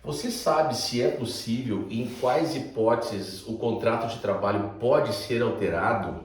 Você sabe se é possível e em quais hipóteses o contrato de trabalho pode ser alterado?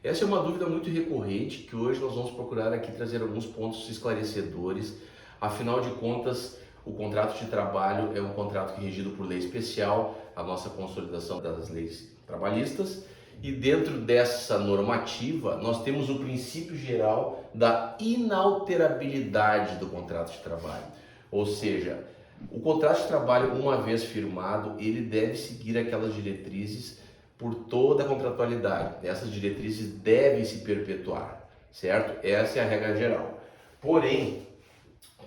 Essa é uma dúvida muito recorrente que hoje nós vamos procurar aqui trazer alguns pontos esclarecedores. Afinal de contas, o contrato de trabalho é um contrato que é regido por lei especial, a nossa consolidação das leis trabalhistas, e dentro dessa normativa nós temos o princípio geral da inalterabilidade do contrato de trabalho. Ou seja, o contrato de trabalho, uma vez firmado, ele deve seguir aquelas diretrizes por toda a contratualidade. Essas diretrizes devem se perpetuar, certo? Essa é a regra geral. Porém,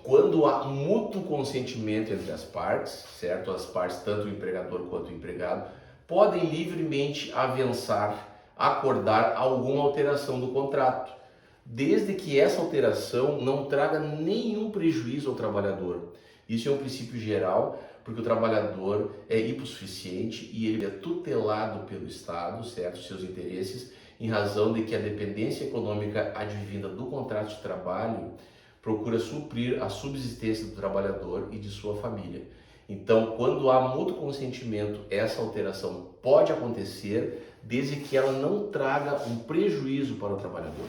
quando há mútuo consentimento entre as partes, certo? As partes, tanto o empregador quanto o empregado, podem livremente avançar, acordar alguma alteração do contrato, desde que essa alteração não traga nenhum prejuízo ao trabalhador. Isso é um princípio geral, porque o trabalhador é hipossuficiente e ele é tutelado pelo Estado, certo? Seus interesses, em razão de que a dependência econômica advinda do contrato de trabalho procura suprir a subsistência do trabalhador e de sua família. Então, quando há mútuo consentimento, essa alteração pode acontecer, desde que ela não traga um prejuízo para o trabalhador.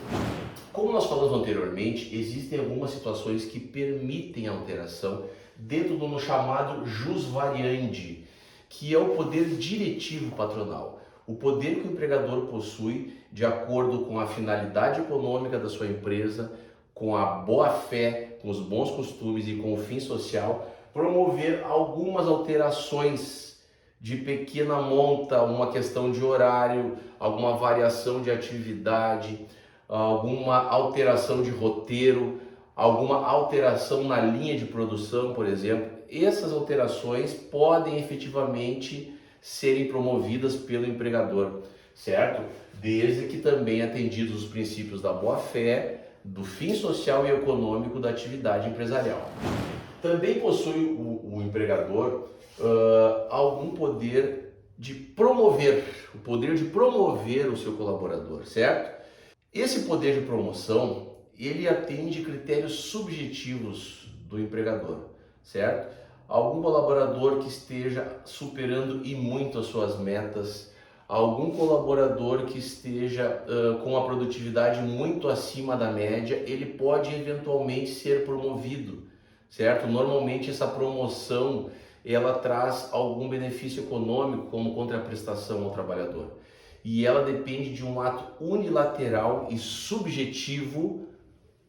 Como nós falamos anteriormente, existem algumas situações que permitem a alteração dentro do chamado jus variandi, que é o poder diretivo patronal. O poder que o empregador possui de acordo com a finalidade econômica da sua empresa, com a boa-fé, com os bons costumes e com o fim social, promover algumas alterações de pequena monta, uma questão de horário, alguma variação de atividade, alguma alteração de roteiro, alguma alteração na linha de produção, por exemplo. Essas alterações podem efetivamente serem promovidas pelo empregador, certo? Desde que também atendidos os princípios da boa-fé, do fim social e econômico da atividade empresarial. Também possui o empregador algum poder de promover, o poder de promover o seu colaborador, certo? Esse poder de promoção, ele atende critérios subjetivos do empregador, certo? Algum colaborador que esteja superando e muito as suas metas, algum colaborador que esteja com a produtividade muito acima da média, ele pode eventualmente ser promovido, certo? Normalmente essa promoção, ela traz algum benefício econômico como contraprestação ao trabalhador. E ela depende de um ato unilateral e subjetivo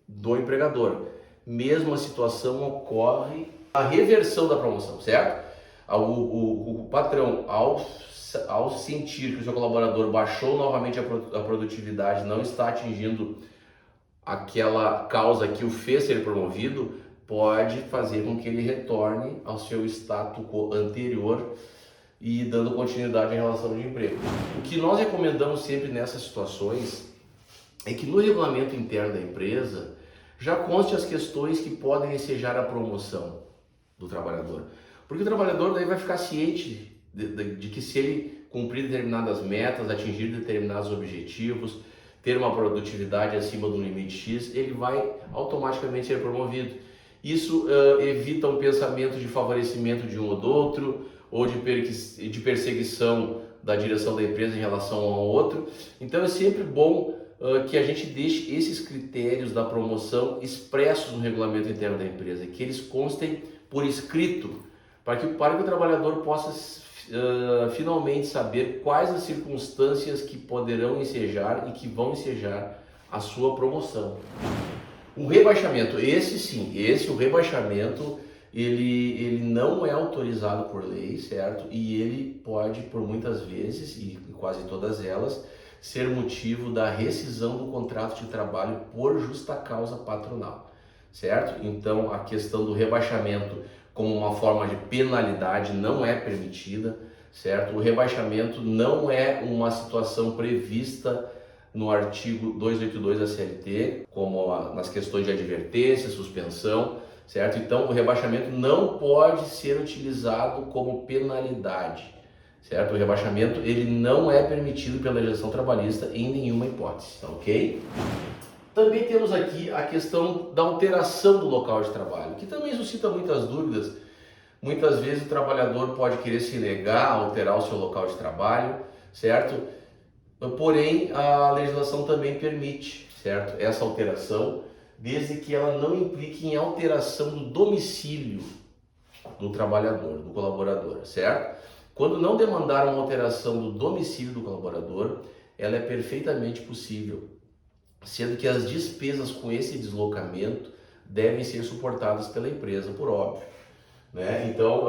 do empregador. Mesmo a situação ocorre a reversão da promoção, certo? O patrão, ao sentir que o seu colaborador baixou novamente a produtividade, não está atingindo aquela causa que o fez ser promovido, pode fazer com que ele retorne ao seu status quo anterior e dando continuidade em relação de emprego. O que nós recomendamos sempre nessas situações é que no regulamento interno da empresa já conste as questões que podem ensejar a promoção do trabalhador. Porque o trabalhador daí vai ficar ciente de que se ele cumprir determinadas metas, atingir determinados objetivos, ter uma produtividade acima do limite X, ele vai automaticamente ser promovido. Isso evita um pensamento de favorecimento de um ou do outro, ou de perseguição da direção da empresa em relação ao outro. Então é sempre bom que a gente deixe esses critérios da promoção expressos no regulamento interno da empresa, que eles constem por escrito, para que o trabalhador possa finalmente saber quais as circunstâncias que poderão ensejar e que vão ensejar a sua promoção. O rebaixamento, o rebaixamento, ele não é autorizado por lei, certo? E ele pode, por muitas vezes, e quase todas elas, ser motivo da rescisão do contrato de trabalho por justa causa patronal, certo? Então, a questão do rebaixamento como uma forma de penalidade não é permitida, certo? O rebaixamento não é uma situação prevista no artigo 282 da CLT, como nas questões de advertência, suspensão, certo? Então, o rebaixamento não pode ser utilizado como penalidade, certo? O rebaixamento, ele não é permitido pela legislação trabalhista em nenhuma hipótese, tá ok? Também temos aqui a questão da alteração do local de trabalho, que também suscita muitas dúvidas, Muitas vezes o trabalhador pode querer se negar a alterar o seu local de trabalho, certo? Porém, a legislação também permite, certo? Essa alteração, desde que ela não implique em alteração do domicílio do trabalhador, do colaborador, certo? Quando não demandar uma alteração do domicílio do colaborador, ela é perfeitamente possível, sendo que as despesas com esse deslocamento devem ser suportadas pela empresa, por óbvio, né? Então,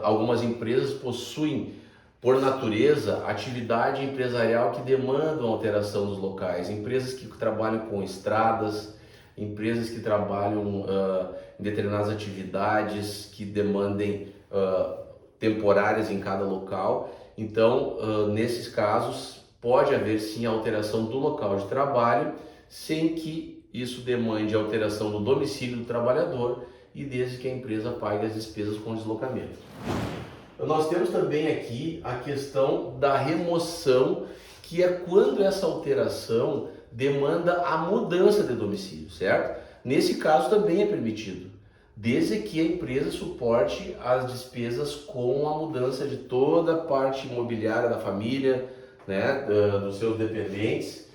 algumas empresas possuem, por natureza, atividade empresarial que demandam alteração dos locais. Empresas que trabalham com estradas, empresas que trabalham em determinadas atividades que demandem temporárias em cada local. Então, nesses casos, pode haver sim alteração do local de trabalho, sem que isso demande alteração do domicílio do trabalhador e desde que a empresa pague as despesas com deslocamento. Nós temos também aqui a questão da remoção, que é quando essa alteração demanda a mudança de domicílio, certo? Nesse caso também é permitido, desde que a empresa suporte as despesas com a mudança de toda a parte imobiliária da família, né, dos seus dependentes.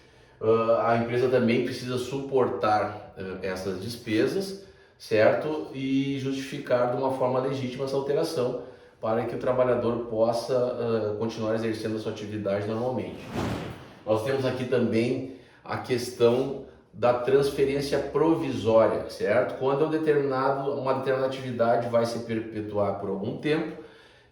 A empresa também precisa suportar essas despesas, certo? E justificar de uma forma legítima essa alteração para que o trabalhador possa continuar exercendo a sua atividade normalmente. Nós temos aqui também a questão da transferência provisória, certo? Quando uma determinada atividade vai se perpetuar por algum tempo,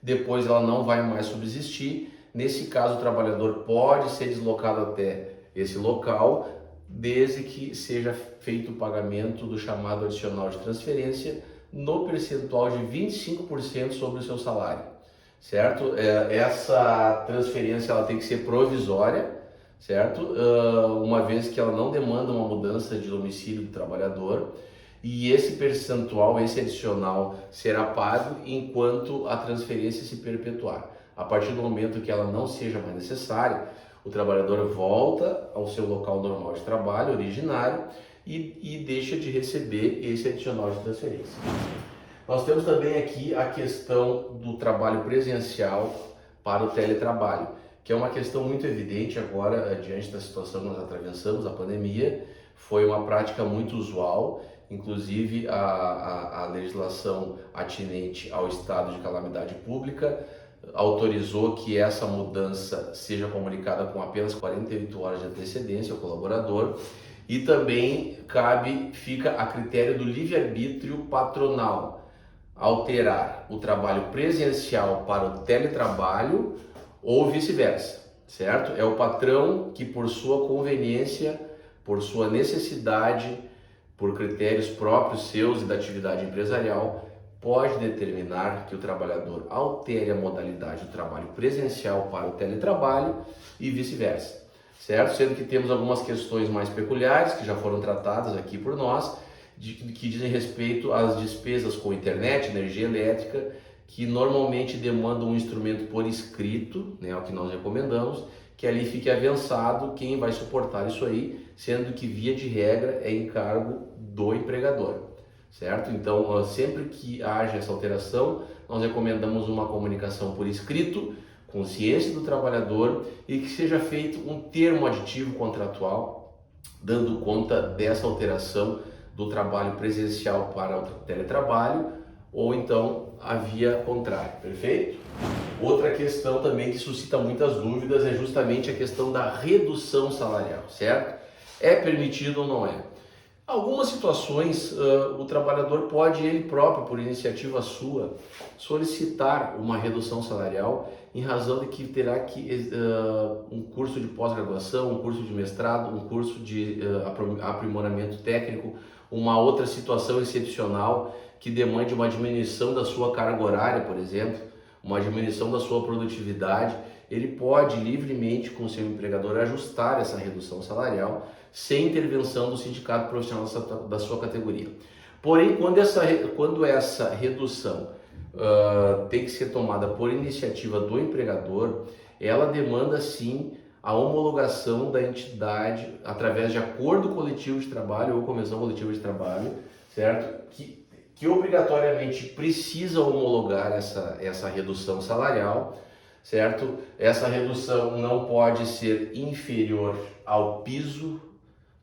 depois ela não vai mais subsistir. Nesse caso, o trabalhador pode ser deslocado até esse local, desde que seja feito o pagamento do chamado adicional de transferência no percentual de 25% sobre o seu salário, certo? Essa transferência ela tem que ser provisória, certo? Uma vez que ela não demanda uma mudança de domicílio do trabalhador, e esse percentual, esse adicional, será pago enquanto a transferência se perpetuar. A partir do momento que ela não seja mais necessária, o trabalhador volta ao seu local normal de trabalho, originário, e deixa de receber esse adicional de transferência. Nós temos também aqui a questão do trabalho presencial para o teletrabalho, que é uma questão muito evidente agora, diante da situação que nós atravessamos, a pandemia. Foi uma prática muito usual, inclusive a legislação atinente ao estado de calamidade pública autorizou que essa mudança seja comunicada com apenas 48 horas de antecedência ao colaborador, e também fica a critério do livre-arbítrio patronal alterar o trabalho presencial para o teletrabalho ou vice-versa, certo? É o patrão que, por sua conveniência, por sua necessidade, por critérios próprios seus e da atividade empresarial, pode determinar que o trabalhador altere a modalidade do trabalho presencial para o teletrabalho e vice-versa, certo? Sendo que temos algumas questões mais peculiares que já foram tratadas aqui por nós, que dizem respeito às despesas com internet, energia elétrica, que normalmente demandam um instrumento por escrito, né, é o que nós recomendamos, que ali fique avançado quem vai suportar isso aí, sendo que via de regra é encargo do empregador, certo? Então, sempre que haja essa alteração, nós recomendamos uma comunicação por escrito, com ciência do trabalhador, e que seja feito um termo aditivo contratual, dando conta dessa alteração do trabalho presencial para o teletrabalho, ou então a via contrária, perfeito? Outra questão também que suscita muitas dúvidas é justamente a questão da redução salarial, certo? É permitido ou não é? Algumas situações o trabalhador pode ele próprio, por iniciativa sua, solicitar uma redução salarial em razão de que terá que um curso de pós-graduação, um curso de mestrado, um curso de aprimoramento técnico, uma outra situação excepcional que demande uma diminuição da sua carga horária, por exemplo, uma diminuição da sua produtividade. Ele pode livremente com o seu empregador ajustar essa redução salarial sem intervenção do sindicato profissional da sua categoria. Porém, quando essa redução tem que ser tomada por iniciativa do empregador, ela demanda sim a homologação da entidade através de acordo coletivo de trabalho ou convenção coletiva de trabalho, certo? Que que obrigatoriamente precisa homologar essa redução salarial, certo? Essa redução não pode ser inferior ao piso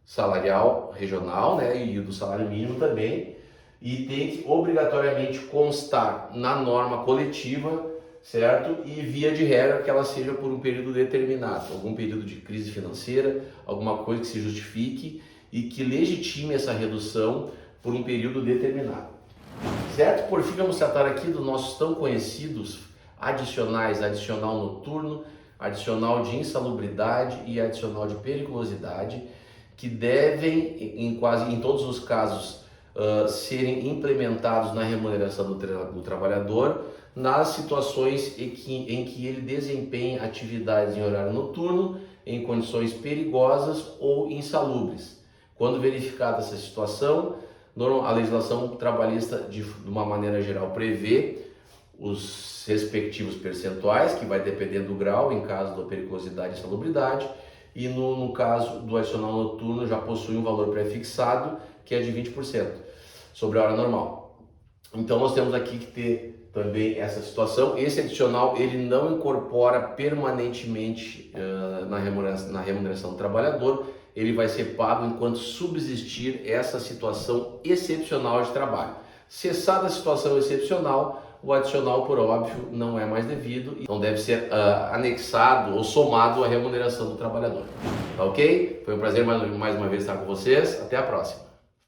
salarial regional, né, e do salário mínimo também, e tem que obrigatoriamente constar na norma coletiva, certo? E via de regra que ela seja por um período determinado, algum período de crise financeira, alguma coisa que se justifique e que legitime essa redução por um período determinado. Certo? Por fim, vamos tratar aqui dos nossos tão conhecidos adicionais, adicional noturno, adicional de insalubridade e adicional de periculosidade, que devem, em todos os casos, serem implementados na remuneração do trabalhador, nas situações em que ele desempenha atividades em horário noturno, em condições perigosas ou insalubres. Quando verificada essa situação, a legislação trabalhista, de uma maneira geral, prevê os respectivos percentuais, que vai depender do grau, em caso da periculosidade e insalubridade, e no caso do adicional noturno já possui um valor pré-fixado, que é de 20% sobre a hora normal. Então nós temos aqui que ter também essa situação. Esse adicional ele não incorpora permanentemente na remuneração do trabalhador, ele vai ser pago enquanto subsistir essa situação excepcional de trabalho. Cessada a situação excepcional, o adicional, por óbvio, não é mais devido, então deve ser anexado ou somado à remuneração do trabalhador. Tá ok? Foi um prazer mais uma vez estar com vocês. Até a próxima.